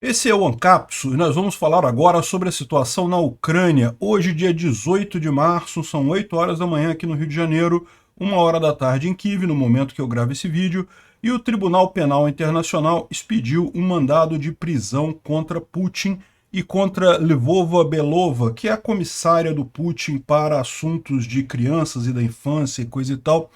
Esse é o Ancapso e nós vamos falar agora sobre a situação na Ucrânia. Hoje, dia 18 de março, são 8 horas da manhã aqui no Rio de Janeiro, 1 hora da tarde em Kiev, no momento que eu gravo esse vídeo, e o Tribunal Penal Internacional expediu um mandado de prisão contra Putin e contra Lvova Belova, que é a comissária do Putin para assuntos de crianças e da infância e coisa e tal,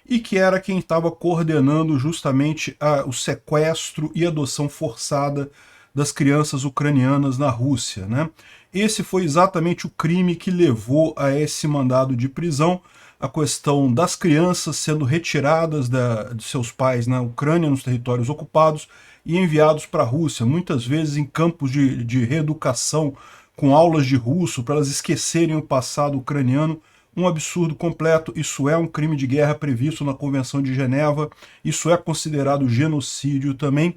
e que era quem estava coordenando justamente o sequestro e adoção forçada das crianças ucranianas na Rússia, né? Esse foi exatamente o crime que levou a esse mandado de prisão, a questão das crianças sendo retiradas de seus pais na Ucrânia, nos territórios ocupados, e enviados para a Rússia, muitas vezes em campos de reeducação, com aulas de russo, para elas esquecerem o passado ucraniano. Um absurdo completo. Isso é um crime de guerra previsto na Convenção de Geneva, isso é considerado genocídio também.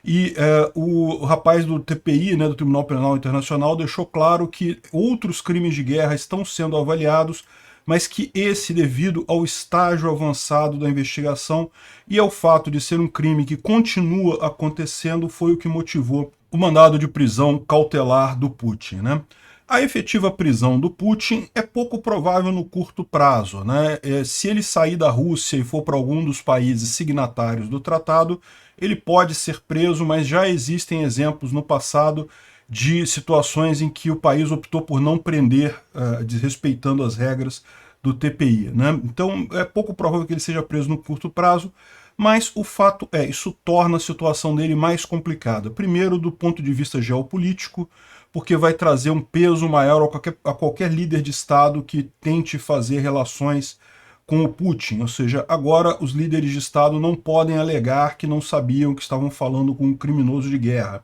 E o rapaz do TPI, né, do Tribunal Penal Internacional, deixou claro que outros crimes de guerra estão sendo avaliados, mas que esse, devido ao estágio avançado da investigação e ao fato de ser um crime que continua acontecendo, foi o que motivou o mandado de prisão cautelar do Putin, né? A efetiva prisão do Putin é pouco provável no curto prazo, né? Se ele sair da Rússia e for para algum dos países signatários do tratado, ele pode ser preso, mas já existem exemplos no passado de situações em que o país optou por não prender, desrespeitando as regras do TPI, né? Então é pouco provável que ele seja preso no curto prazo, mas o fato é, isso torna a situação dele mais complicada. Primeiro, do ponto de vista geopolítico, porque vai trazer um peso maior a qualquer líder de Estado que tente fazer relações com o Putin. Ou seja, agora os líderes de Estado não podem alegar que não sabiam que estavam falando com um criminoso de guerra.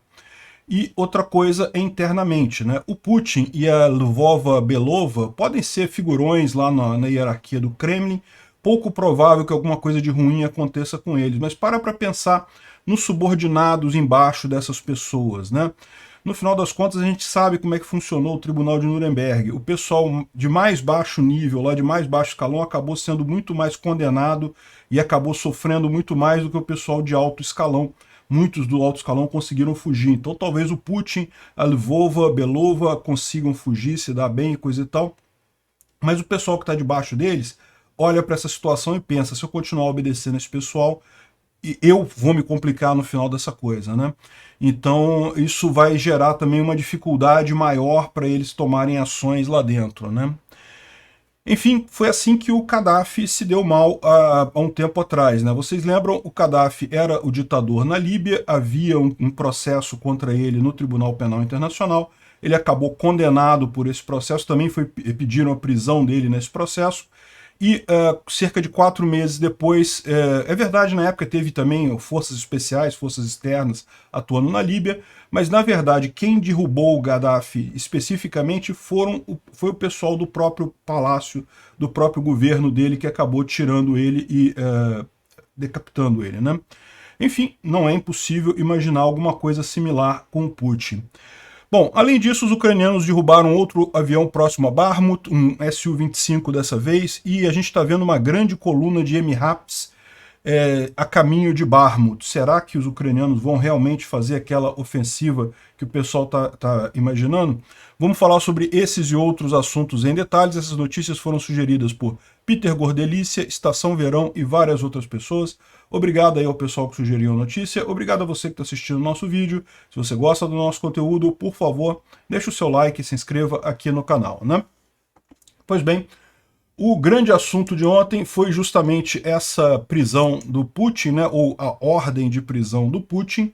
E outra coisa é internamente, né? O Putin e a Lvova Belova podem ser figurões lá na hierarquia do Kremlin, pouco provável que alguma coisa de ruim aconteça com eles, mas para pensar nos subordinados embaixo dessas pessoas, né? No final das contas, a gente sabe como é que funcionou o Tribunal de Nuremberg. O pessoal de mais baixo nível, lá de mais baixo escalão, acabou sendo muito mais condenado e acabou sofrendo muito mais do que o pessoal de alto escalão. Muitos do alto escalão conseguiram fugir. Então talvez o Putin, a Lvova, Belova consigam fugir, se dar bem e coisa e tal. Mas o pessoal que está debaixo deles olha para essa situação e pensa, se eu continuar obedecendo esse pessoal, eu vou me complicar no final dessa coisa, né? Então isso vai gerar também uma dificuldade maior para eles tomarem ações lá dentro, né? Enfim, foi assim que o Gaddafi se deu mal há um tempo atrás, né? Vocês lembram, o Gaddafi era o ditador na Líbia, havia um processo contra ele no Tribunal Penal Internacional, ele acabou condenado por esse processo, também pediram a prisão dele nesse processo, e cerca de 4 meses depois, é verdade, na época teve também forças especiais, forças externas atuando na Líbia, mas na verdade quem derrubou o Gaddafi especificamente foi o pessoal do próprio palácio, do próprio governo dele, que acabou tirando ele e decapitando ele, né? Enfim, não é impossível imaginar alguma coisa similar com o Putin. Bom, além disso, os ucranianos derrubaram outro avião próximo a Bakhmut, um Su-25 dessa vez, e a gente está vendo uma grande coluna de MRAPs a caminho de Bakhmut. Será que os ucranianos vão realmente fazer aquela ofensiva que o pessoal está imaginando? Vamos falar sobre esses e outros assuntos em detalhes. Essas notícias foram sugeridas por Peter Gordelícia, Estação Verão e várias outras pessoas. Obrigado aí ao pessoal que sugeriu a notícia. Obrigado a você que está assistindo o nosso vídeo. Se você gosta do nosso conteúdo, por favor, deixe o seu like e se inscreva aqui no canal, né? Pois bem, o grande assunto de ontem foi justamente essa prisão do Putin, né, ou a ordem de prisão do Putin,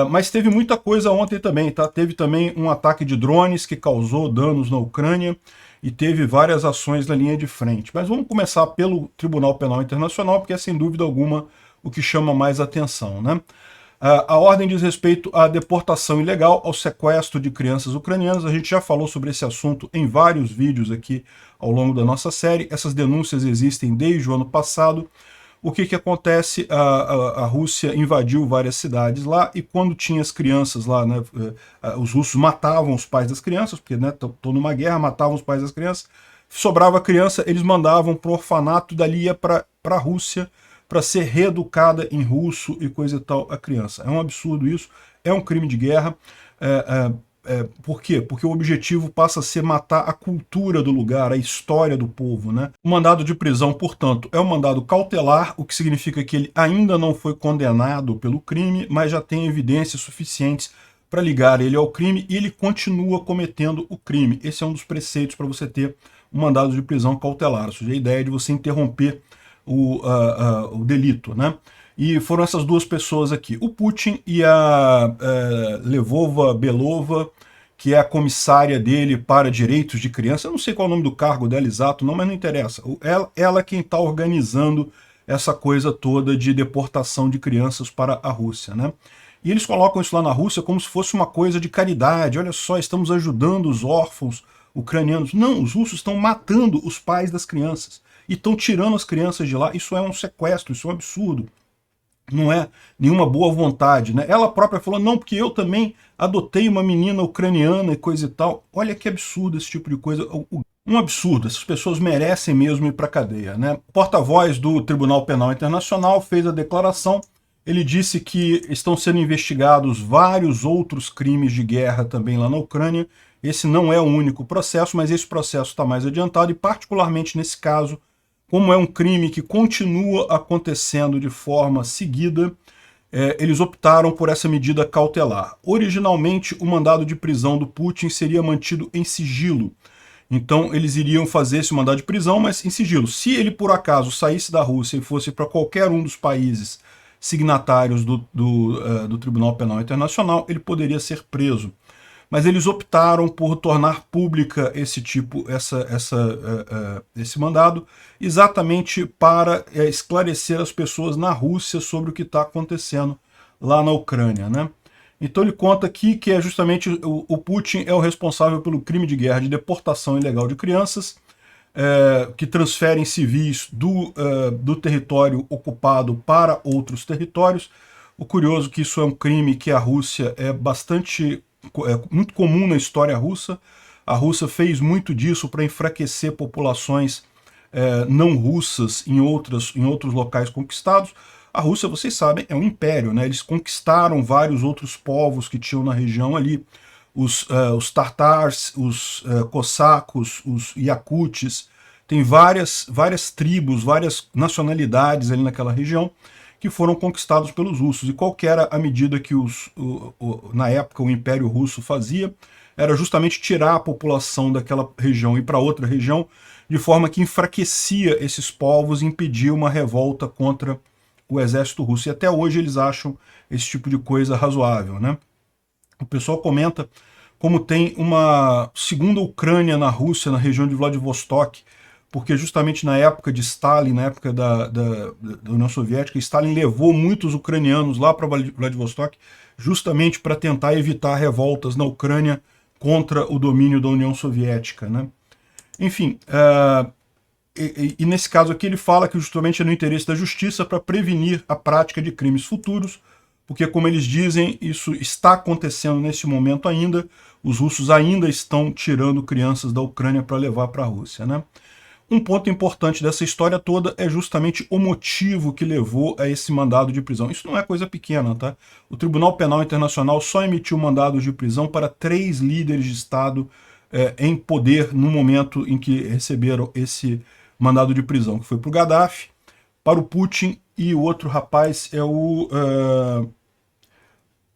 mas teve muita coisa ontem também, tá? Teve também um ataque de drones que causou danos na Ucrânia e teve várias ações na linha de frente. Mas vamos começar pelo Tribunal Penal Internacional, porque é sem dúvida alguma o que chama mais atenção, né? A ordem diz respeito à deportação ilegal, ao sequestro de crianças ucranianas. A gente já falou sobre esse assunto em vários vídeos aqui ao longo da nossa série. Essas denúncias existem desde o ano passado. O que acontece? A Rússia invadiu várias cidades lá, e quando tinha as crianças lá, né, os russos matavam os pais das crianças, porque estão numa guerra, matavam os pais das crianças, sobrava criança, eles mandavam para o orfanato, dali ia para a Rússia, para ser reeducada em russo e coisa e tal a criança. É um absurdo isso, é um crime de guerra. Por quê? Porque o objetivo passa a ser matar a cultura do lugar, a história do povo, né? O mandado de prisão, portanto, é um mandado cautelar, o que significa que ele ainda não foi condenado pelo crime, mas já tem evidências suficientes para ligar ele ao crime e ele continua cometendo o crime. Esse é um dos preceitos para você ter um mandado de prisão cautelar, ou seja, a ideia de você interromper o delito, né? E foram essas duas pessoas aqui, o Putin e a Lvova Belova, que é a comissária dele para direitos de criança. Eu não sei qual é o nome do cargo dela exato, não, mas não interessa. Ela é quem está organizando essa coisa toda de deportação de crianças para a Rússia, né? E eles colocam isso lá na Rússia como se fosse uma coisa de caridade. Olha só, estamos ajudando os órfãos ucranianos. Não, os russos estão matando os pais das crianças e estão tirando as crianças de lá. Isso é um sequestro, isso é um absurdo. Não é nenhuma boa vontade, né? Ela própria falou, não, porque eu também adotei uma menina ucraniana e coisa e tal. Olha que absurdo esse tipo de coisa. Um absurdo, essas pessoas merecem mesmo ir para a cadeia, né? O porta-voz do Tribunal Penal Internacional fez a declaração. Ele disse que estão sendo investigados vários outros crimes de guerra também lá na Ucrânia. Esse não é o único processo, mas esse processo está mais adiantado e particularmente nesse caso, como é um crime que continua acontecendo de forma seguida, eles optaram por essa medida cautelar. Originalmente, o mandado de prisão do Putin seria mantido em sigilo. Então, eles iriam fazer esse mandado de prisão, mas em sigilo. Se ele, por acaso, saísse da Rússia e fosse para qualquer um dos países signatários do Tribunal Penal Internacional, ele poderia ser preso. Mas eles optaram por tornar pública esse mandado exatamente para esclarecer as pessoas na Rússia sobre o que está acontecendo lá na Ucrânia, né? Então ele conta aqui que é justamente o Putin é o responsável pelo crime de guerra de deportação ilegal de crianças, que transferem civis do território ocupado para outros territórios. O curioso é que isso é um crime que a Rússia é muito comum na história russa. A Rússia fez muito disso para enfraquecer populações não russas em outros locais conquistados. A Rússia, vocês sabem, é um império, né? Eles conquistaram vários outros povos que tinham na região ali. Os tatars, os cossacos, os yakutes. Tem várias tribos, várias nacionalidades ali naquela região que foram conquistados pelos russos. E qual que era a medida que na época o Império Russo fazia? Era justamente tirar a população daquela região e para outra região, de forma que enfraquecia esses povos e impedia uma revolta contra o exército russo. E até hoje eles acham esse tipo de coisa razoável, né? O pessoal comenta como tem uma segunda Ucrânia na Rússia, na região de Vladivostok, porque justamente na época de Stalin, na época da União Soviética, Stalin levou muitos ucranianos lá para Vladivostok justamente para tentar evitar revoltas na Ucrânia contra o domínio da União Soviética, né? Enfim, e nesse caso aqui ele fala que justamente é no interesse da justiça para prevenir a prática de crimes futuros, porque, como eles dizem, isso está acontecendo nesse momento ainda, os russos ainda estão tirando crianças da Ucrânia para levar para a Rússia, né? Um ponto importante dessa história toda é justamente o motivo que levou a esse mandado de prisão. Isso não é coisa pequena, tá? O Tribunal Penal Internacional só emitiu mandados de prisão para 3 líderes de Estado em poder no momento em que receberam esse mandado de prisão, que foi para o Gaddafi, para o Putin, e o outro rapaz é o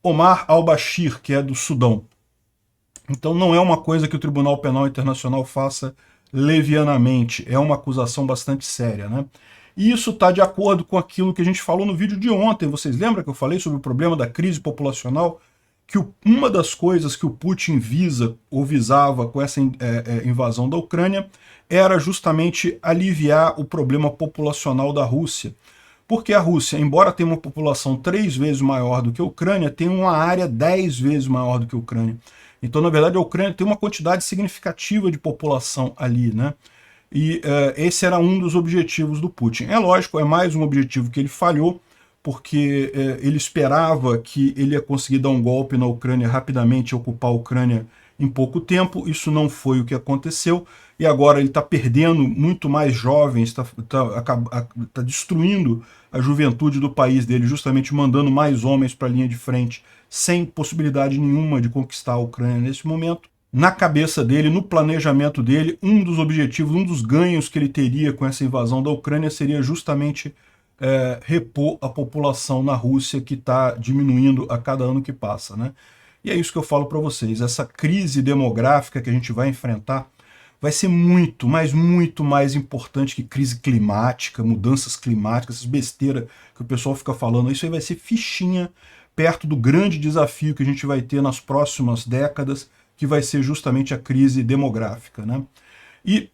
Omar al-Bashir, que é do Sudão. Então não é uma coisa que o Tribunal Penal Internacional faça levianamente, é uma acusação bastante séria, né? E isso está de acordo com aquilo que a gente falou no vídeo de ontem. Vocês lembram que eu falei sobre o problema da crise populacional? Que uma das coisas que o Putin visava com essa invasão da Ucrânia era justamente aliviar o problema populacional da Rússia. Porque a Rússia, embora tenha uma população 3 vezes maior do que a Ucrânia, tem uma área 10 vezes maior do que a Ucrânia. Então, na verdade, a Ucrânia tem uma quantidade significativa de população ali, né? E esse era um dos objetivos do Putin. É lógico, é mais um objetivo que ele falhou, porque ele esperava que ele ia conseguir dar um golpe na Ucrânia rapidamente e ocupar a Ucrânia em pouco tempo. Isso não foi o que aconteceu, e agora ele está perdendo muito mais jovens, está destruindo a juventude do país dele, justamente mandando mais homens para a linha de frente sem possibilidade nenhuma de conquistar a Ucrânia nesse momento. Na cabeça dele, no planejamento dele, um dos objetivos, um dos ganhos que ele teria com essa invasão da Ucrânia seria justamente repor a população na Rússia, que está diminuindo a cada ano que passa, né? E é isso que eu falo para vocês, essa crise demográfica que a gente vai enfrentar vai ser muito, mas muito mais importante que crise climática, mudanças climáticas, essas besteiras que o pessoal fica falando. Isso aí vai ser fichinha perto do grande desafio que a gente vai ter nas próximas décadas, que vai ser justamente a crise demográfica, né? E,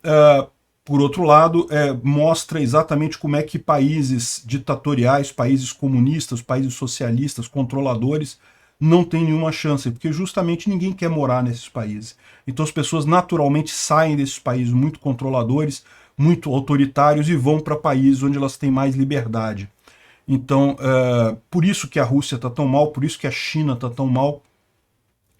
por outro lado, mostra exatamente como é que países ditatoriais, países comunistas, países socialistas, controladores, não tem nenhuma chance, porque justamente ninguém quer morar nesses países. Então as pessoas naturalmente saem desses países muito controladores, muito autoritários e vão para países onde elas têm mais liberdade. Então, por isso que a Rússia está tão mal, por isso que a China está tão mal,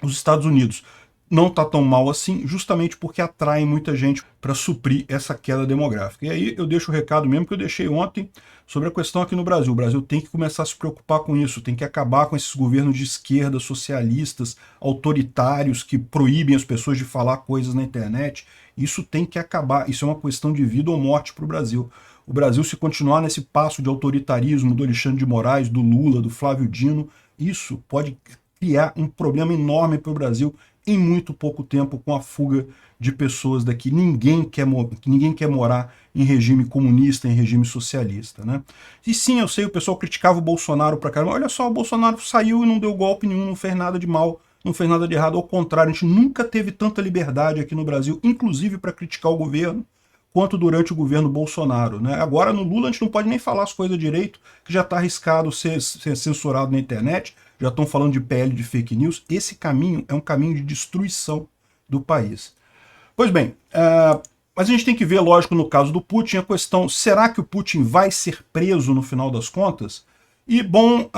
os Estados Unidos não está tão mal assim, justamente porque atraem muita gente para suprir essa queda demográfica. E aí eu deixo o recado mesmo que eu deixei ontem sobre a questão aqui no Brasil. O Brasil tem que começar a se preocupar com isso, tem que acabar com esses governos de esquerda, socialistas, autoritários, que proíbem as pessoas de falar coisas na internet. Isso tem que acabar, isso é uma questão de vida ou morte para o Brasil. O Brasil, se continuar nesse passo de autoritarismo do Alexandre de Moraes, do Lula, do Flávio Dino, isso pode criar um problema enorme para o Brasil em muito pouco tempo, com a fuga de pessoas daqui. Ninguém quer morar em regime comunista, em regime socialista, né? E sim, eu sei, o pessoal criticava o Bolsonaro pra caramba. Olha só, o Bolsonaro saiu e não deu golpe nenhum, não fez nada de mal, não fez nada de errado. Ao contrário, a gente nunca teve tanta liberdade aqui no Brasil, inclusive para criticar o governo, quanto durante o governo Bolsonaro, né? Agora, no Lula, a gente não pode nem falar as coisas direito, que já está arriscado ser censurado na internet, já estão falando de PL de fake news. Esse caminho é um caminho de destruição do país. Pois bem, mas a gente tem que ver, lógico, no caso do Putin, a questão, será que o Putin vai ser preso no final das contas? E, bom,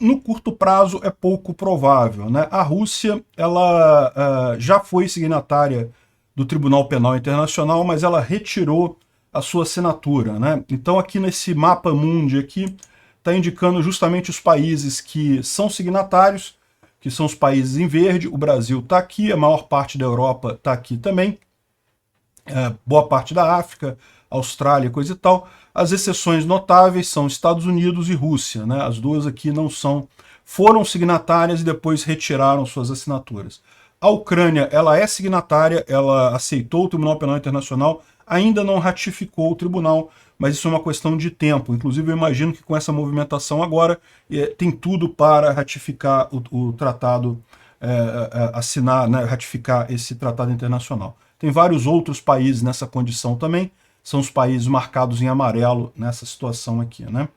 no curto prazo é pouco provável, né? A Rússia, ela já foi signatária do Tribunal Penal Internacional, mas ela retirou a sua assinatura, né? Então aqui nesse mapa mundi aqui, está indicando justamente os países que são signatários, que são os países em verde. O Brasil está aqui, a maior parte da Europa está aqui também, boa parte da África, Austrália, coisa e tal. As exceções notáveis são Estados Unidos e Rússia, né? As duas aqui não foram signatárias e depois retiraram suas assinaturas. A Ucrânia, ela é signatária, ela aceitou o Tribunal Penal Internacional, ainda não ratificou o tribunal, mas isso é uma questão de tempo. Inclusive, eu imagino que com essa movimentação agora, tem tudo para ratificar o tratado, assinar, né, ratificar esse tratado internacional. Tem vários outros países nessa condição também, são os países marcados em amarelo nessa situação aqui, né?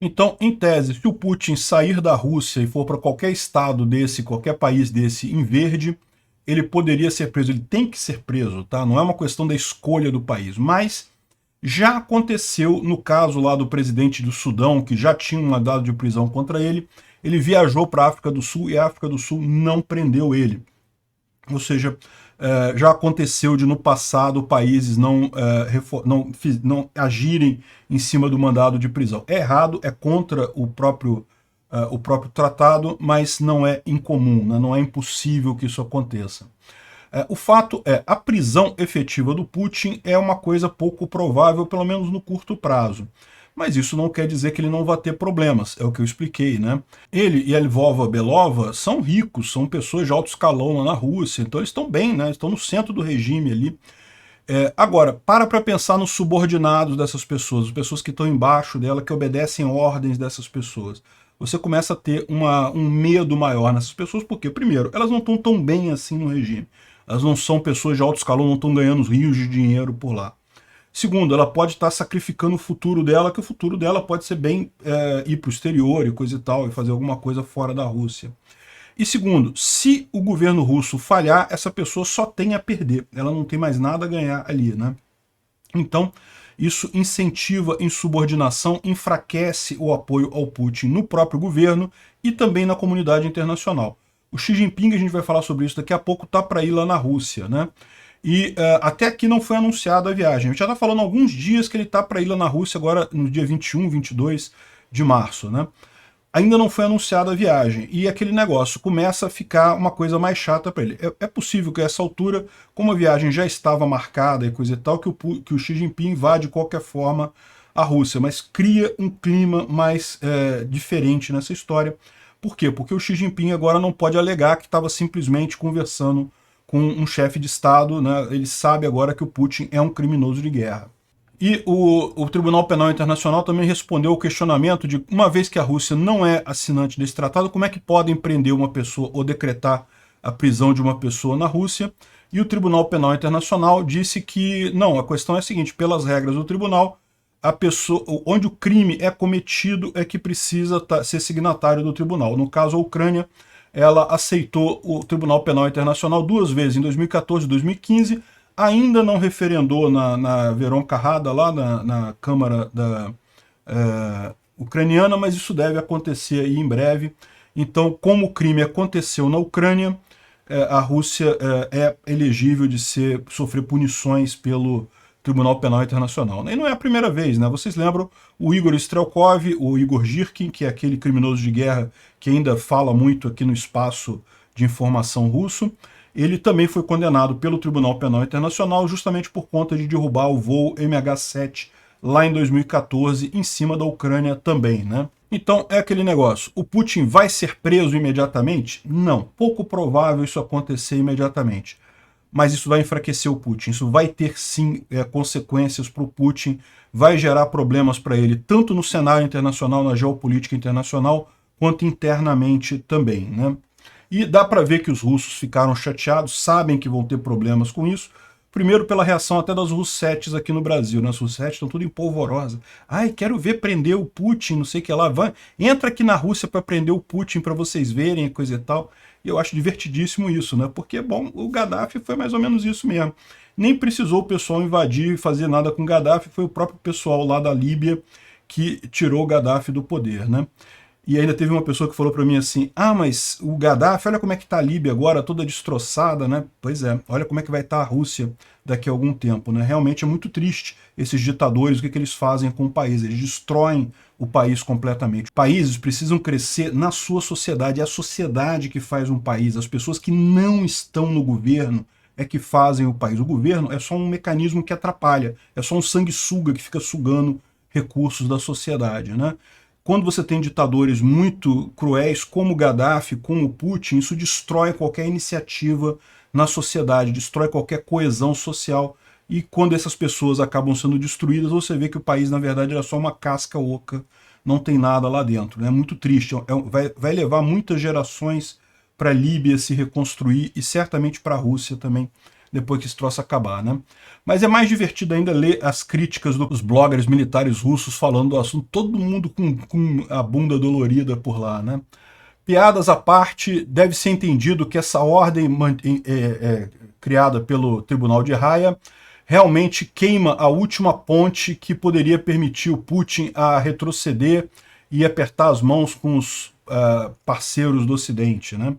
Então, em tese, se o Putin sair da Rússia e for para qualquer estado desse, qualquer país desse em verde, ele poderia ser preso, ele tem que ser preso, tá? Não é uma questão da escolha do país, mas já aconteceu no caso lá do presidente do Sudão, que já tinha um mandado de prisão contra ele, ele viajou para a África do Sul e a África do Sul não prendeu ele. Ou seja, já aconteceu de no passado países não agirem em cima do mandado de prisão. É errado, é contra o próprio tratado, mas não é incomum, né? Não é impossível que isso aconteça. O fato é, a prisão efetiva do Putin é uma coisa pouco provável, pelo menos no curto prazo. Mas isso não quer dizer que ele não vai ter problemas, é o que eu expliquei, né? Ele e a Lvova Belova são ricos, são pessoas de alto escalão lá na Rússia, então eles estão bem, né? Estão no centro do regime ali. Agora, para pensar nos subordinados dessas pessoas, as pessoas que estão embaixo dela, que obedecem ordens dessas pessoas. Você começa a ter um medo maior nessas pessoas, porque, primeiro, elas não estão tão bem assim no regime. Elas não são pessoas de alto escalão, não estão ganhando rios de dinheiro por lá. Segundo, ela pode estar sacrificando o futuro dela, que o futuro dela pode ser bem ir para o exterior e coisa e tal, e fazer alguma coisa fora da Rússia. E segundo, se o governo russo falhar, essa pessoa só tem a perder, ela não tem mais nada a ganhar ali, né? Então, isso incentiva insubordinação, enfraquece o apoio ao Putin no próprio governo e também na comunidade internacional. O Xi Jinping, a gente vai falar sobre isso daqui a pouco, tá para ir lá na Rússia, né? E até aqui não foi anunciada a viagem. A gente já está falando há alguns dias que ele está para ir lá na Rússia agora no dia 21, 22 de março, né? ainda não foi anunciada a viagem, e aquele negócio começa a ficar uma coisa mais chata para ele. É possível que a essa altura, como a viagem já estava marcada e coisa e tal, que o Xi Jinping vá de qualquer forma a Rússia, mas cria um clima mais diferente nessa história. Por quê? Porque o Xi Jinping agora não pode alegar que estava simplesmente conversando com um chefe de Estado, né? Ele sabe agora que o Putin é um criminoso de guerra. E o Tribunal Penal Internacional também respondeu ao questionamento de, uma vez que a Rússia não é assinante desse tratado, como é que podem prender uma pessoa ou decretar a prisão de uma pessoa na Rússia? E o Tribunal Penal Internacional disse que, não, a questão é a seguinte, pelas regras do tribunal, a pessoa, onde o crime é cometido é que precisa ser signatário do tribunal. No caso, a Ucrânia, ela aceitou o Tribunal Penal Internacional 2 vezes, em 2014 e 2015, ainda não referendou na Veronkha Rada, lá na Câmara ucraniana, mas isso deve acontecer aí em breve. Então, como o crime aconteceu na Ucrânia, a Rússia é elegível de sofrer punições pelo Tribunal Penal Internacional. E não é a primeira vez, né? Vocês lembram o Igor Strelkov, o Igor Girkin, que é aquele criminoso de guerra que ainda fala muito aqui no espaço de informação russo. Ele também foi condenado pelo Tribunal Penal Internacional justamente por conta de derrubar o voo MH7 lá em 2014, em cima da Ucrânia também, né? Então é aquele negócio, o Putin vai ser preso imediatamente? Não, pouco provável isso acontecer imediatamente. Mas isso vai enfraquecer o Putin, isso vai ter sim consequências para o Putin, vai gerar problemas para ele, tanto no cenário internacional, na geopolítica internacional, quanto internamente também, né? E dá para ver que os russos ficaram chateados, sabem que vão ter problemas com isso. Primeiro pela reação até das russetes aqui no Brasil, né? As russetes estão tudo em polvorosa. Ai, quero ver prender o Putin, não sei o que lá. Entra aqui na Rússia para prender o Putin para vocês verem, coisa e tal. E eu acho divertidíssimo isso, né? Porque, bom, o Gaddafi foi mais ou menos isso mesmo. Nem precisou o pessoal invadir e fazer nada com o Gaddafi, foi o próprio pessoal lá da Líbia que tirou o Gaddafi do poder, né? E ainda teve uma pessoa que falou para mim assim, mas o Gaddafi, olha como é que está a Líbia agora, toda destroçada, né? Pois é, olha como é que vai estar a Rússia daqui a algum tempo, né? Realmente é muito triste esses ditadores, o que eles fazem com o país, eles destroem o país completamente. Países precisam crescer na sua sociedade, é a sociedade que faz um país, as pessoas que não estão no governo é que fazem o país. O governo é só um mecanismo que atrapalha, é só um sanguessuga que fica sugando recursos da sociedade, né? Quando você tem ditadores muito cruéis, como o Gaddafi, como o Putin, isso destrói qualquer iniciativa na sociedade, destrói qualquer coesão social. E quando essas pessoas acabam sendo destruídas, você vê que o país, na verdade, era só uma casca oca, não tem nada lá dentro. É muito triste, vai levar muitas gerações para a Líbia se reconstruir e certamente para a Rússia também, depois que esse troço acabar, né? Mas é mais divertido ainda ler as críticas dos bloggers militares russos falando do assunto, todo mundo com a bunda dolorida por lá, né? Piadas à parte, deve ser entendido que essa ordem criada pelo Tribunal de Haia realmente queima a última ponte que poderia permitir o Putin a retroceder e apertar as mãos com os parceiros do Ocidente, né?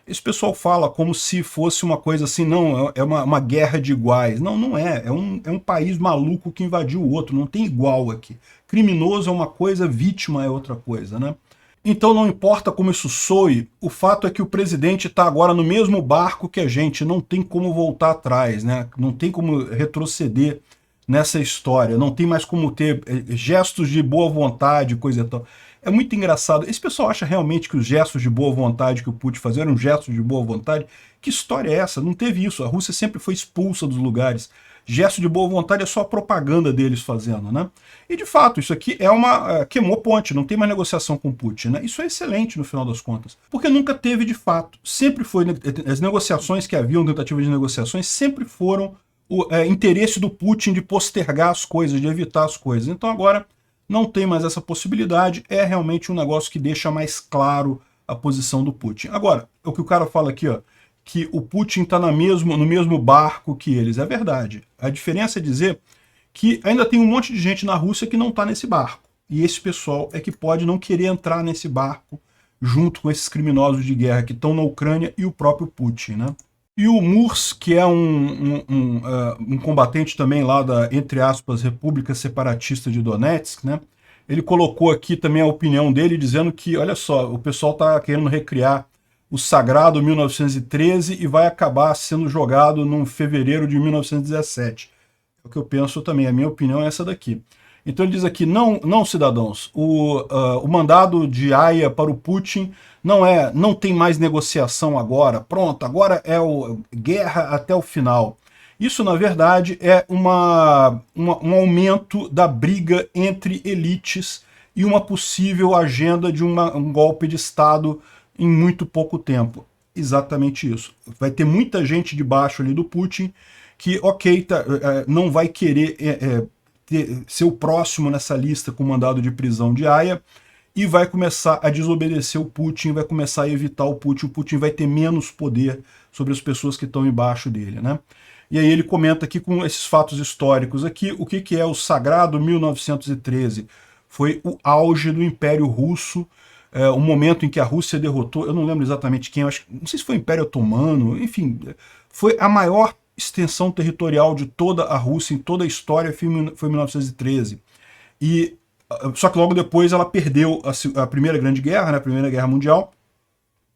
Esse pessoal fala como se fosse uma coisa assim, não, é uma guerra de iguais. Não, não é. É um país maluco que invadiu o outro, não tem igual aqui. Criminoso é uma coisa, vítima é outra coisa, né? Então não importa como isso soe, o fato é que o presidente está agora no mesmo barco que a gente, não tem como voltar atrás, né? Não tem como retroceder nessa história, não tem mais como ter gestos de boa vontade, coisa e tal. É muito engraçado. Esse pessoal acha realmente que os gestos de boa vontade que o Putin fazia eram gestos de boa vontade? Que história é essa? Não teve isso. A Rússia sempre foi expulsa dos lugares. Gesto de boa vontade é só a propaganda deles fazendo, né? E de fato, isso aqui queimou ponte, não tem mais negociação com o Putin, né? Isso é excelente no final das contas. Porque nunca teve de fato. Sempre foi, as negociações que haviam, tentativas de negociações, sempre foram o interesse do Putin de postergar as coisas, de evitar as coisas. Então agora não tem mais essa possibilidade, é realmente um negócio que deixa mais claro a posição do Putin. Agora, o que o cara fala aqui, ó, que o Putin está no mesmo barco que eles, é verdade. A diferença é dizer que ainda tem um monte de gente na Rússia que não está nesse barco. E esse pessoal é que pode não querer entrar nesse barco junto com esses criminosos de guerra que estão na Ucrânia e o próprio Putin, né? E o Murs, que é um combatente também lá da, entre aspas, República Separatista de Donetsk, né? Ele colocou aqui também a opinião dele, dizendo que, olha só, o pessoal está querendo recriar o sagrado 1913 e vai acabar sendo jogado no fevereiro de 1917. É o que eu penso também, a minha opinião é essa daqui. Então ele diz aqui, não cidadãos, o mandado de Haia para o Putin não tem mais negociação agora, pronto, agora é guerra até o final. Isso, na verdade, é um aumento da briga entre elites e uma possível agenda de um golpe de Estado em muito pouco tempo. Exatamente isso. Vai ter muita gente debaixo ali do Putin que, ok, não vai querer ser o próximo nessa lista com mandado de prisão de Haia e vai começar a desobedecer o Putin, vai começar a evitar o Putin vai ter menos poder sobre as pessoas que estão embaixo dele, né? E aí ele comenta aqui com esses fatos históricos aqui, o que é o sagrado 1913? Foi o auge do Império Russo, o momento em que a Rússia derrotou, eu não lembro exatamente quem, não sei se foi o Império Otomano, enfim, foi a maior extensão territorial de toda a Rússia, em toda a história, foi em 1913. Só que logo depois ela perdeu a Primeira Grande Guerra, né, a Primeira Guerra Mundial,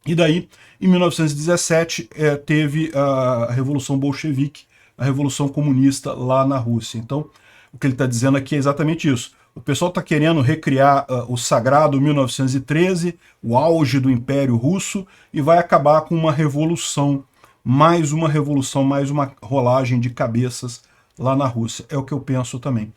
e daí, em 1917, teve a Revolução Bolchevique, a Revolução Comunista lá na Rússia. Então, o que ele está dizendo aqui é exatamente isso. O pessoal está querendo recriar o sagrado 1913, o auge do Império Russo, e vai acabar com uma revolução, mais uma rolagem de cabeças lá na Rússia. É o que eu penso também.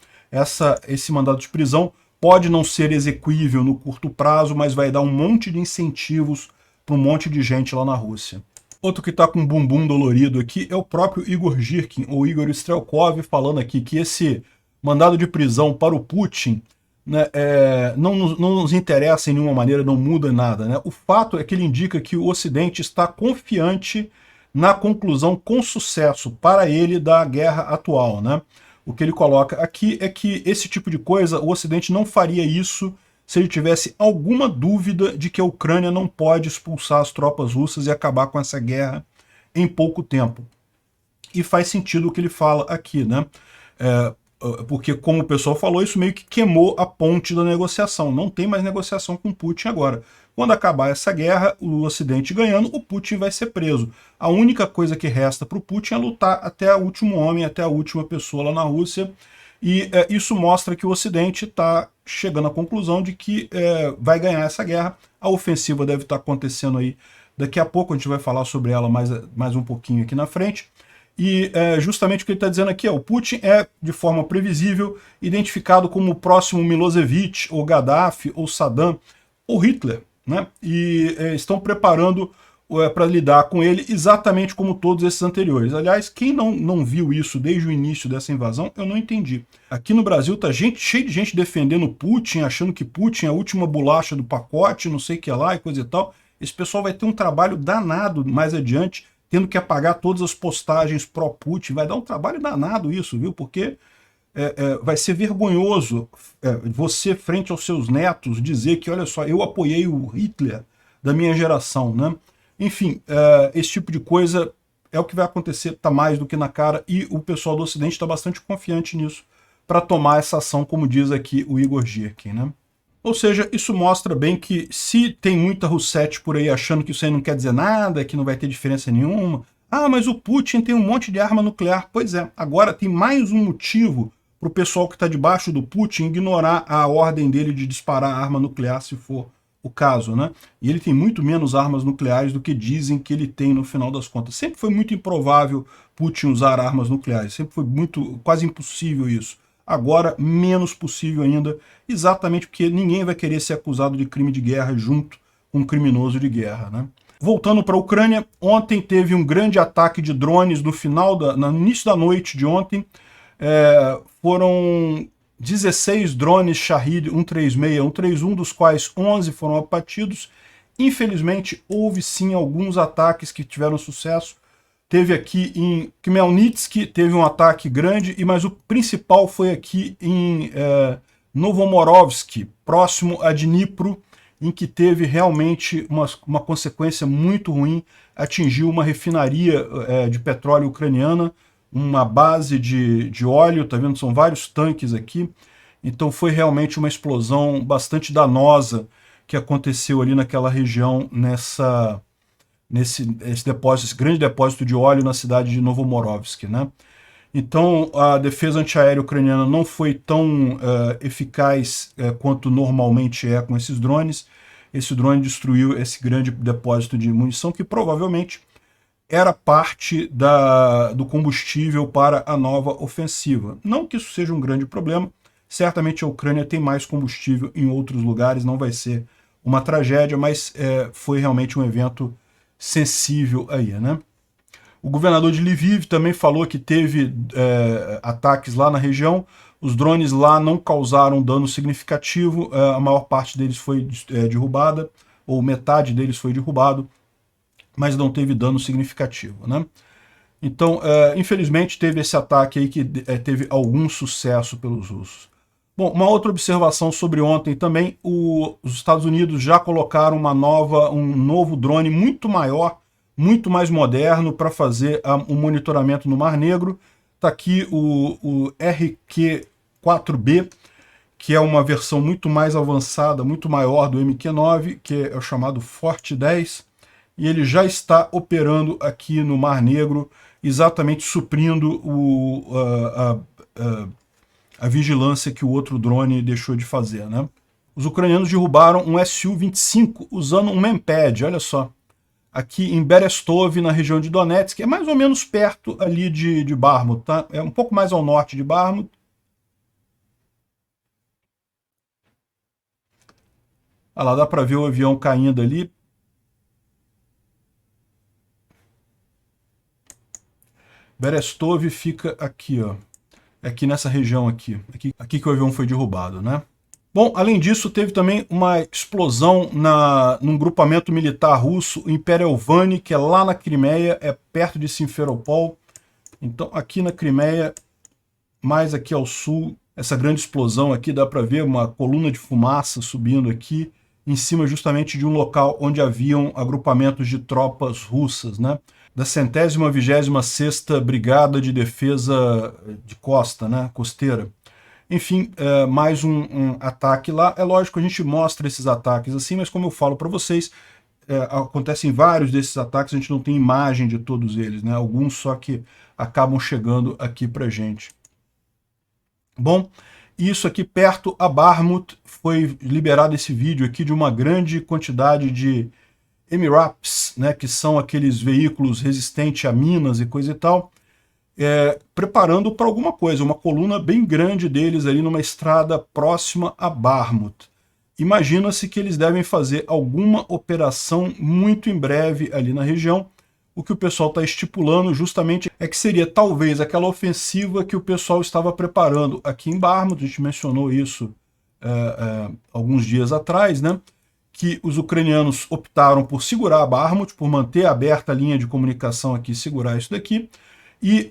Esse mandado de prisão pode não ser exequível no curto prazo, mas vai dar um monte de incentivos para um monte de gente lá na Rússia. Outro que está com um bumbum dolorido aqui é o próprio Igor Girkin, ou Igor Strelkov, falando aqui que esse mandado de prisão para o Putin, né, não nos interessa em nenhuma maneira, não muda nada, né? O fato é que ele indica que o Ocidente está confiante na conclusão com sucesso para ele da guerra atual, né? O que ele coloca aqui é que esse tipo de coisa, o Ocidente não faria isso se ele tivesse alguma dúvida de que a Ucrânia não pode expulsar as tropas russas e acabar com essa guerra em pouco tempo. E faz sentido o que ele fala aqui, né? Porque, como o pessoal falou, isso meio que queimou a ponte da negociação. Não tem mais negociação com Putin agora. Quando acabar essa guerra, o Ocidente ganhando, o Putin vai ser preso. A única coisa que resta para o Putin é lutar até o último homem, até a última pessoa lá na Rússia. E isso mostra que o Ocidente está chegando à conclusão de que vai ganhar essa guerra. A ofensiva deve estar acontecendo aí daqui a pouco, a gente vai falar sobre ela mais um pouquinho aqui na frente. E justamente o que ele está dizendo aqui o Putin é, de forma previsível, identificado como o próximo Milosevic, ou Gaddafi, ou Saddam, ou Hitler, né? E estão preparando para lidar com ele exatamente como todos esses anteriores. Aliás, quem não viu isso desde o início dessa invasão, eu não entendi. Aqui no Brasil tá cheio de gente defendendo Putin, achando que Putin é a última bolacha do pacote, não sei o que lá e coisa e tal. Esse pessoal vai ter um trabalho danado mais adiante, tendo que apagar todas as postagens pró-Putin. Vai dar um trabalho danado isso, viu? Porque vai ser vergonhoso você, frente aos seus netos, dizer que, olha só, eu apoiei o Hitler da minha geração, né? Enfim, esse tipo de coisa é o que vai acontecer, tá mais do que na cara, e o pessoal do Ocidente está bastante confiante nisso para tomar essa ação, como diz aqui o Igor Girkin, né? Ou seja, isso mostra bem que se tem muita russete por aí achando que isso aí não quer dizer nada, que não vai ter diferença nenhuma, mas o Putin tem um monte de arma nuclear. Pois é, agora tem mais um motivo para o pessoal que está debaixo do Putin ignorar a ordem dele de disparar arma nuclear, se for o caso, né? E ele tem muito menos armas nucleares do que dizem que ele tem no final das contas. Sempre foi muito improvável Putin usar armas nucleares, sempre foi quase impossível isso. Agora, menos possível ainda, exatamente porque ninguém vai querer ser acusado de crime de guerra junto com um criminoso de guerra, né? Voltando para a Ucrânia, ontem teve um grande ataque de drones no início da noite de ontem. Foram 16 drones Shahed 136, 131, dos quais 11 foram abatidos. Infelizmente, houve sim alguns ataques que tiveram sucesso. Teve aqui em Khmelnytsk, teve um ataque grande, mas o principal foi aqui em Novomorovsk, próximo a Dnipro, em que teve realmente uma consequência muito ruim, atingiu uma refinaria de petróleo ucraniana, uma base de óleo, tá vendo? São vários tanques aqui, Então foi realmente uma explosão bastante danosa que aconteceu ali naquela região, esse grande depósito de óleo na cidade de Novomorovsk, né? Então a defesa antiaérea ucraniana não foi tão eficaz quanto normalmente é com esses drones. Esse drone destruiu esse grande depósito de munição que provavelmente era parte do combustível para a nova ofensiva. Não que isso seja um grande problema, certamente a Ucrânia tem mais combustível em outros lugares, não vai ser uma tragédia, mas foi realmente um evento sensível aí, né? O governador de Lviv também falou que teve ataques lá na região, os drones lá não causaram dano significativo, a maior parte deles foi derrubada, ou metade deles foi derrubado, mas não teve dano significativo, né? Então, infelizmente, teve esse ataque aí que teve algum sucesso pelos russos. Bom, uma outra observação sobre ontem também, os Estados Unidos já colocaram um novo drone muito maior, muito mais moderno para fazer o monitoramento no Mar Negro. Está aqui o RQ-4B, que é uma versão muito mais avançada, muito maior do MQ-9, que é o chamado Forte 10, e ele já está operando aqui no Mar Negro, exatamente suprindo a vigilância que o outro drone deixou de fazer, né? Os ucranianos derrubaram um Su-25 usando um Memped, olha só, aqui em Berestov, na região de Donetsk, é mais ou menos perto ali de Bakhmut, tá? É um pouco mais ao norte de Bakhmut. Olha lá, dá para ver o avião caindo ali. Berestov fica aqui, ó. Aqui nessa região aqui que o avião foi derrubado, né? Bom, além disso, teve também uma explosão num grupamento militar russo em Pereovani, que é lá na Crimeia, é perto de Simferopol. Então, aqui na Crimeia, mais aqui ao sul, essa grande explosão aqui, dá para ver uma coluna de fumaça subindo aqui, em cima justamente de um local onde haviam agrupamentos de tropas russas, né? Da 126ª Brigada de Defesa de Costa, né, costeira. Enfim, mais um ataque lá. É lógico, a gente mostra esses ataques assim, mas como eu falo para vocês, acontecem vários desses ataques, a gente não tem imagem de todos eles, né? Alguns só que acabam chegando aqui pra gente. Bom, isso aqui perto a Bakhmut, foi liberado esse vídeo aqui de uma grande quantidade de MRAPs, né, que são aqueles veículos resistentes a minas e coisa e tal, preparando para alguma coisa, uma coluna bem grande deles ali numa estrada próxima a Bakhmut. Imagina-se que eles devem fazer alguma operação muito em breve ali na região. O que o pessoal está estipulando justamente é que seria talvez aquela ofensiva que o pessoal estava preparando aqui em Bakhmut, a gente mencionou isso alguns dias atrás, né? Que os ucranianos optaram por segurar a Bakhmut, por manter aberta a linha de comunicação aqui, segurar isso daqui, e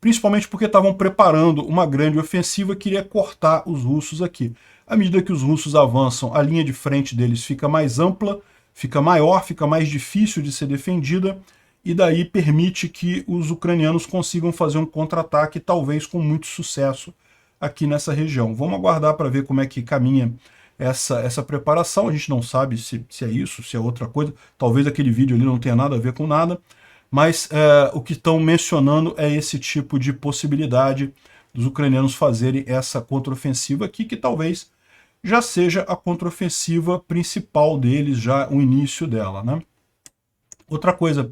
principalmente porque estavam preparando uma grande ofensiva que iria cortar os russos aqui. À medida que os russos avançam, a linha de frente deles fica mais ampla, fica maior, fica mais difícil de ser defendida, e daí permite que os ucranianos consigam fazer um contra-ataque, talvez com muito sucesso aqui nessa região. Vamos aguardar para ver como é que caminha essa preparação. A gente não sabe se é isso, se é outra coisa. Talvez aquele vídeo ali não tenha nada a ver com nada, mas o que estão mencionando é esse tipo de possibilidade dos ucranianos fazerem essa contraofensiva aqui, que talvez já seja a contraofensiva principal deles, já o início dela, né? Outra coisa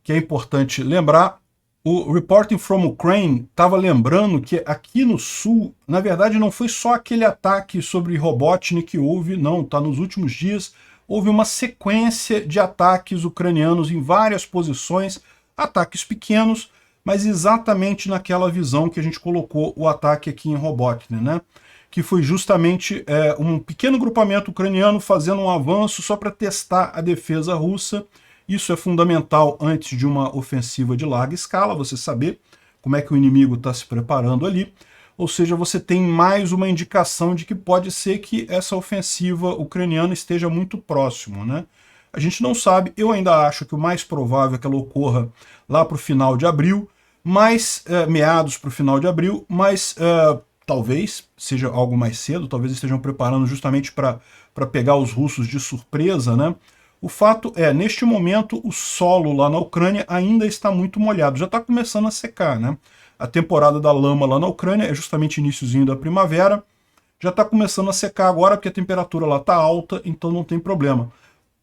que é importante lembrar, o Reporting from Ukraine estava lembrando que aqui no sul, na verdade, não foi só aquele ataque sobre Robotnik que houve, não, tá nos últimos dias, houve uma sequência de ataques ucranianos em várias posições, ataques pequenos, mas exatamente naquela visão que a gente colocou o ataque aqui em Robotnik, né? Que foi justamente um pequeno grupamento ucraniano fazendo um avanço só para testar a defesa russa. Isso é fundamental antes de uma ofensiva de larga escala, você saber como é que o inimigo está se preparando ali. Ou seja, você tem mais uma indicação de que pode ser que essa ofensiva ucraniana esteja muito próximo, né? A gente não sabe, eu ainda acho que o mais provável é que ela ocorra lá para o final de abril, mas meados para o final de abril, mas talvez seja algo mais cedo, talvez estejam preparando justamente para pegar os russos de surpresa, né? O fato é, neste momento, o solo lá na Ucrânia ainda está muito molhado, já está começando a secar, né? A temporada da lama lá na Ucrânia é justamente iniciozinho da primavera, já está começando a secar agora porque a temperatura lá está alta, então não tem problema.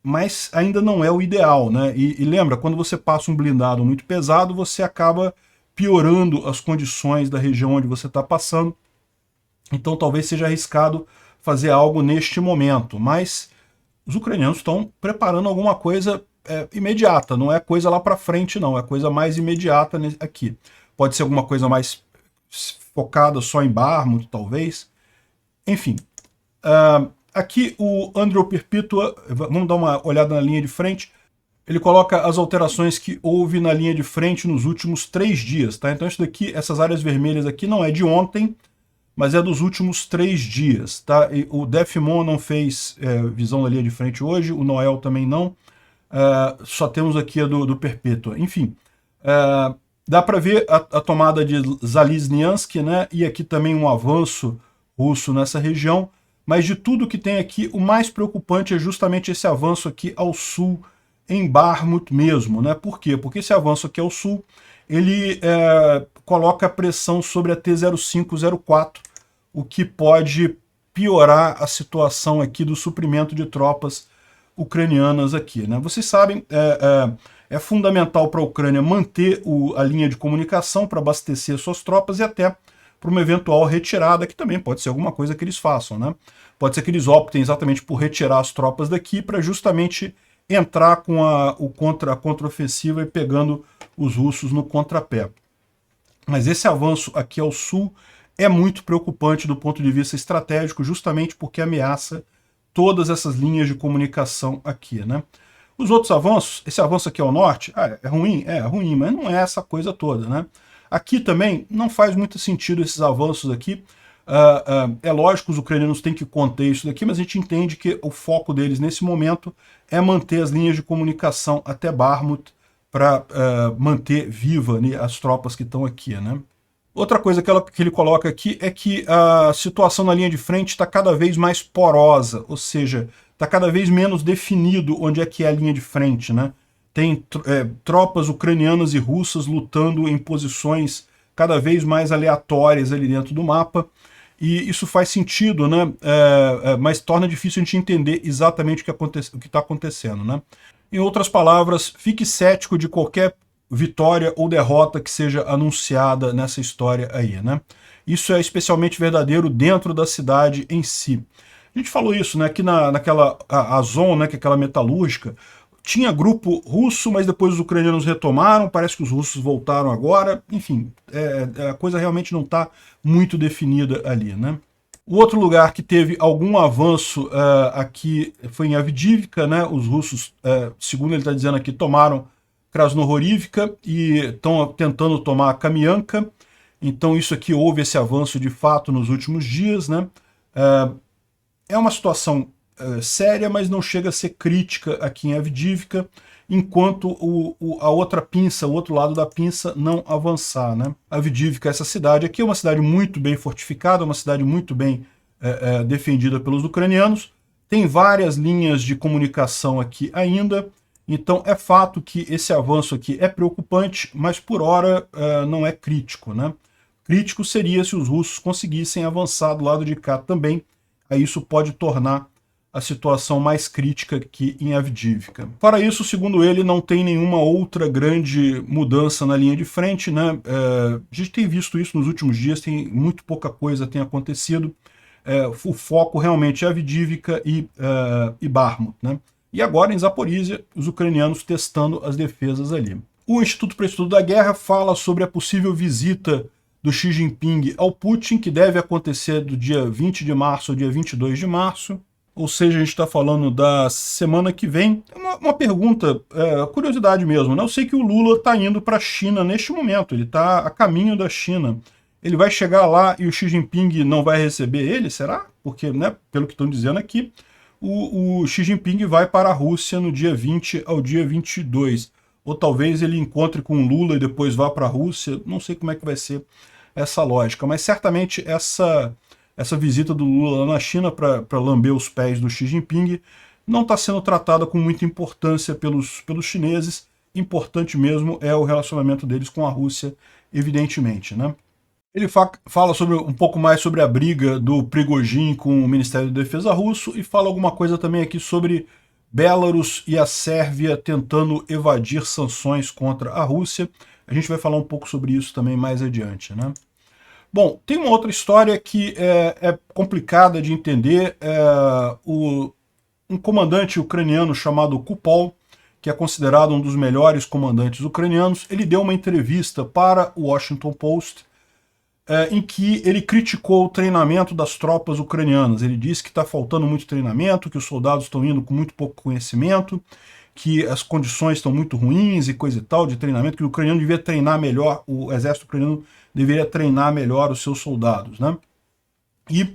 Mas ainda não é o ideal, né? E lembra, quando você passa um blindado muito pesado, você acaba piorando as condições da região onde você está passando. Então talvez seja arriscado fazer algo neste momento, mas os ucranianos estão preparando alguma coisa imediata, não é coisa lá para frente não, é coisa mais imediata aqui. Pode ser alguma coisa mais focada só em Bakhmut, talvez. Enfim, aqui o Andrew Perpetua, vamos dar uma olhada na linha de frente, ele coloca as alterações que houve na linha de frente nos últimos 3 dias, tá? Então isso daqui, essas áreas vermelhas aqui não é de ontem, mas é dos últimos 3 dias, tá? E o Defmon não fez visão da linha de frente hoje, o Noel também não, só temos aqui a do Perpetua. Enfim, dá para ver a tomada de Zalizniansk, né? E aqui também um avanço russo nessa região, mas de tudo que tem aqui, o mais preocupante é justamente esse avanço aqui ao sul, em Bakhmut mesmo, né? Por quê? Porque esse avanço aqui ao sul, ele coloca pressão sobre a T-0504, o que pode piorar a situação aqui do suprimento de tropas ucranianas aqui, né? Vocês sabem, é fundamental para a Ucrânia manter a linha de comunicação para abastecer suas tropas e até para uma eventual retirada, que também pode ser alguma coisa que eles façam, né? Pode ser que eles optem exatamente por retirar as tropas daqui para justamente entrar com a contraofensiva e pegando os russos no contrapé. Mas esse avanço aqui ao sul é muito preocupante do ponto de vista estratégico, justamente porque ameaça todas essas linhas de comunicação aqui, né? Os outros avanços, esse avanço aqui ao norte, é ruim? É ruim, mas não é essa coisa toda, né? Aqui também não faz muito sentido esses avanços aqui. É lógico que os ucranianos têm que conter isso daqui, mas a gente entende que o foco deles nesse momento é manter as linhas de comunicação até Bakhmut para manter viva, né, as tropas que estão aqui, né? Outra coisa que ele coloca aqui é que a situação na linha de frente está cada vez mais porosa, ou seja, está cada vez menos definido onde é que é a linha de frente, né? Tem tropas ucranianas e russas lutando em posições cada vez mais aleatórias ali dentro do mapa, e isso faz sentido, né? Mas torna difícil a gente entender exatamente o que está acontecendo, né? Em outras palavras, fique cético de qualquer vitória ou derrota que seja anunciada nessa história aí, né? Isso é especialmente verdadeiro dentro da cidade em si. A gente falou isso, né? Aqui naquela Azon, né? Que é aquela metalúrgica, tinha grupo russo, mas depois os ucranianos retomaram, parece que os russos voltaram agora, enfim, a coisa realmente não está muito definida ali, né? O outro lugar que teve algum avanço aqui foi em Avdiivka, né? Os russos, segundo ele está dizendo aqui, tomaram Krasnohorivka e estão tentando tomar Kamianka, então isso aqui houve esse avanço de fato nos últimos dias, né? É uma situação séria, mas não chega a ser crítica aqui em Avdiivka, enquanto a outra pinça, o outro lado da pinça, não avançar, né? Avdiivka, essa cidade aqui, é uma cidade muito bem fortificada, uma cidade muito bem defendida pelos ucranianos, tem várias linhas de comunicação aqui ainda, então é fato que esse avanço aqui é preocupante, mas por hora não é crítico, né? Crítico seria se os russos conseguissem avançar do lado de cá também, aí isso pode tornar a situação mais crítica aqui em Avdiivka. Fora isso, segundo ele, não tem nenhuma outra grande mudança na linha de frente, né? A gente tem visto isso nos últimos dias, tem muito pouca coisa tem acontecido. O foco realmente é Avdiivka e Bakhmut, né? E agora em Zaporizhia, os ucranianos testando as defesas ali. O Instituto para o Estudo da Guerra fala sobre a possível visita do Xi Jinping ao Putin, que deve acontecer do dia 20 de março ao dia 22 de março. Ou seja, a gente está falando da semana que vem. Uma pergunta, curiosidade mesmo, né? Eu sei que o Lula está indo para a China neste momento, ele está a caminho da China. Ele vai chegar lá e o Xi Jinping não vai receber ele, será? Porque, né, pelo que estão dizendo aqui, o Xi Jinping vai para a Rússia no dia 20 ao dia 22. Ou talvez ele encontre com o Lula e depois vá para a Rússia, não sei como é que vai ser essa lógica. Mas certamente essa visita do Lula lá na China para lamber os pés do Xi Jinping não está sendo tratada com muita importância pelos chineses. Importante mesmo é o relacionamento deles com a Rússia, evidentemente, né? Ele fala um pouco mais sobre a briga do Prigozhin com o Ministério da Defesa russo e fala alguma coisa também aqui sobre Belarus e a Sérvia tentando evadir sanções contra a Rússia. A gente vai falar um pouco sobre isso também mais adiante, né? Bom, tem uma outra história que é complicada de entender. Um comandante ucraniano chamado Kupol, que é considerado um dos melhores comandantes ucranianos, ele deu uma entrevista para o Washington Post, em que ele criticou o treinamento das tropas ucranianas. Ele disse que está faltando muito treinamento, que os soldados estão indo com muito pouco conhecimento, que as condições estão muito ruins e coisa e tal de treinamento, que o ucraniano devia treinar melhor, o exército ucraniano deveria treinar melhor os seus soldados, né? E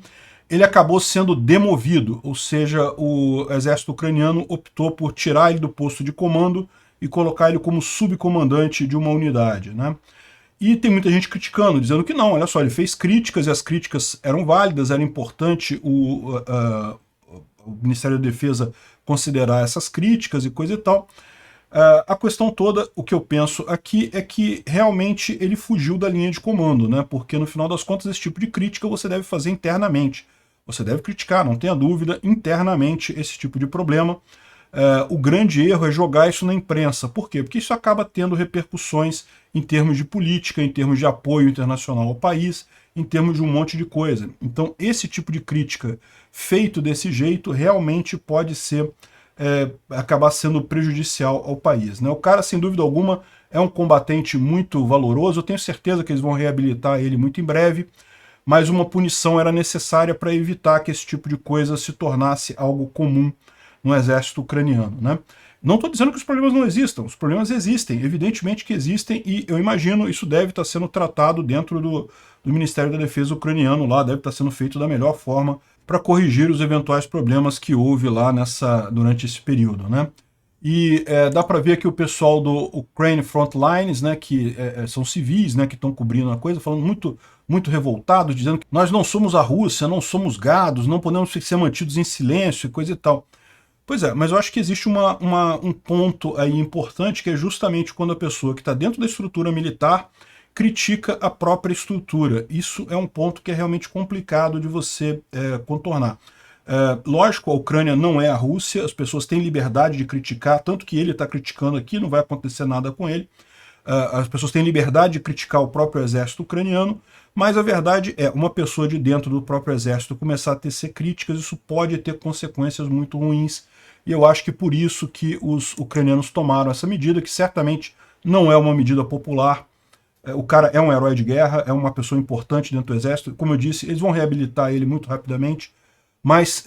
ele acabou sendo demovido, ou seja, o exército ucraniano optou por tirar ele do posto de comando e colocar ele como subcomandante de uma unidade, né? E tem muita gente criticando, dizendo que não, olha só, ele fez críticas e as críticas eram válidas, era importante o Ministério da Defesa considerar essas críticas e coisa e tal. A questão toda, o que eu penso aqui é que realmente ele fugiu da linha de comando, né? Porque no final das contas esse tipo de crítica você deve fazer internamente. Você deve criticar, não tenha dúvida, internamente esse tipo de problema. O grande erro é jogar isso na imprensa. Por quê? Porque isso acaba tendo repercussões em termos de política, em termos de apoio internacional ao país, em termos de um monte de coisa. Então, esse tipo de crítica feito desse jeito realmente pode ser acabar sendo prejudicial ao país, né? O cara, sem dúvida alguma, é um combatente muito valoroso. Eu tenho certeza que eles vão reabilitar ele muito em breve, mas uma punição era necessária para evitar que esse tipo de coisa se tornasse algo comum no exército ucraniano, né? Não estou dizendo que os problemas não existam, os problemas existem, evidentemente que existem, e eu imagino isso deve estar sendo tratado dentro do Ministério da Defesa ucraniano lá, deve estar sendo feito da melhor forma para corrigir os eventuais problemas que houve lá durante esse período, né? E dá para ver que o pessoal do Ukraine Frontlines, né, que são civis, né, que estão cobrindo a coisa, falando muito revoltados, dizendo que nós não somos a Rússia, não somos gados, não podemos ser mantidos em silêncio e coisa e tal. Pois é, mas eu acho que existe um ponto aí importante, que é justamente quando a pessoa que está dentro da estrutura militar critica a própria estrutura. Isso é um ponto que é realmente complicado de você contornar. Lógico, a Ucrânia não é a Rússia, as pessoas têm liberdade de criticar, tanto que ele está criticando aqui, não vai acontecer nada com ele. As pessoas têm liberdade de criticar o próprio exército ucraniano, mas a verdade é, uma pessoa de dentro do próprio exército começar a tecer críticas, isso pode ter consequências muito ruins, e eu acho que por isso que os ucranianos tomaram essa medida, que certamente não é uma medida popular. O cara é um herói de guerra, é uma pessoa importante dentro do exército, como eu disse, eles vão reabilitar ele muito rapidamente, mas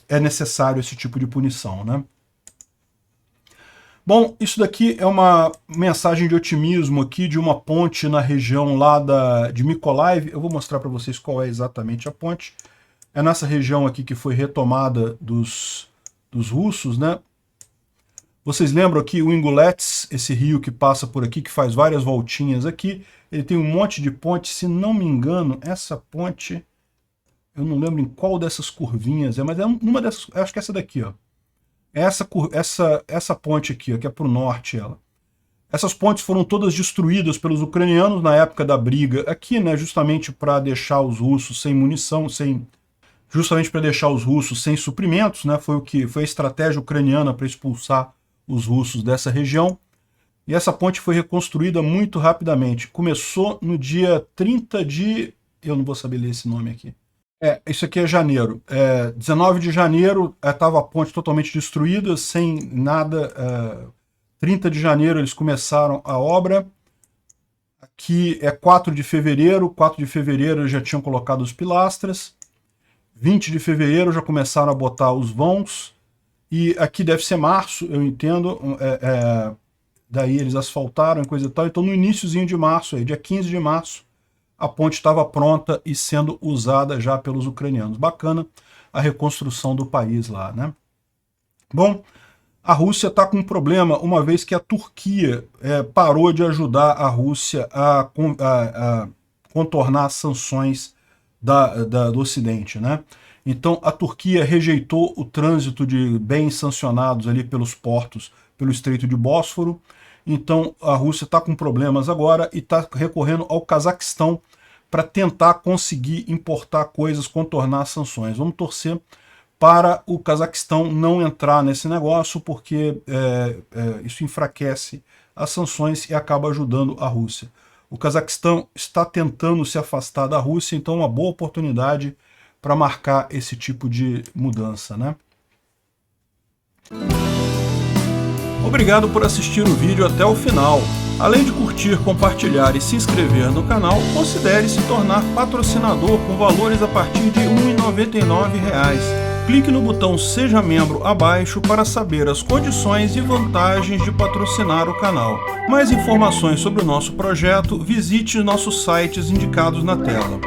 é necessário esse tipo de punição, né? Bom, isso daqui é uma mensagem de otimismo aqui de uma ponte na região lá de Mykolaiv. Eu vou mostrar para vocês qual é exatamente a ponte. É nessa região aqui que foi retomada dos russos, né? Vocês lembram aqui o Ingulets, esse rio que passa por aqui, que faz várias voltinhas aqui. Ele tem um monte de pontes, se não me engano, essa ponte, eu não lembro em qual dessas curvinhas é, mas é uma dessas, acho que é essa daqui, ó. Essa ponte aqui, ó, que é para o norte, ela. Essas pontes foram todas destruídas pelos ucranianos na época da briga aqui, né, justamente para deixar os russos sem munição, justamente para deixar os russos sem suprimentos, né, foi a estratégia ucraniana para expulsar os russos dessa região. E essa ponte foi reconstruída muito rapidamente. Começou no dia 30 de... eu não vou saber ler esse nome aqui. Isso aqui é janeiro. 19 de janeiro estava a ponte totalmente destruída, sem nada. 30 de janeiro eles começaram a obra. Aqui é 4 de fevereiro. 4 de fevereiro eles já tinham colocado os pilastras. 20 de fevereiro já começaram a botar os vãos. E aqui deve ser março, eu entendo. Daí eles asfaltaram e coisa e tal. Então no iniciozinho de março, dia 15 de março, a ponte estava pronta e sendo usada já pelos ucranianos. Bacana a reconstrução do país lá, né? Bom, a Rússia está com um problema, uma vez que a Turquia parou de ajudar a Rússia a contornar as sanções do Ocidente, né? Então a Turquia rejeitou o trânsito de bens sancionados ali pelos portos, pelo Estreito de Bósforo. Então a Rússia está com problemas agora e está recorrendo ao Cazaquistão para tentar conseguir importar coisas, contornar as sanções. Vamos torcer para o Cazaquistão não entrar nesse negócio, porque isso enfraquece as sanções e acaba ajudando a Rússia. O Cazaquistão está tentando se afastar da Rússia, então é uma boa oportunidade para marcar esse tipo de mudança, né? Obrigado por assistir o vídeo até o final. Além de curtir, compartilhar e se inscrever no canal, considere se tornar patrocinador com valores a partir de R$ 1,99. Clique no botão Seja Membro abaixo para saber as condições e vantagens de patrocinar o canal. Mais informações sobre o nosso projeto, visite nossos sites indicados na tela.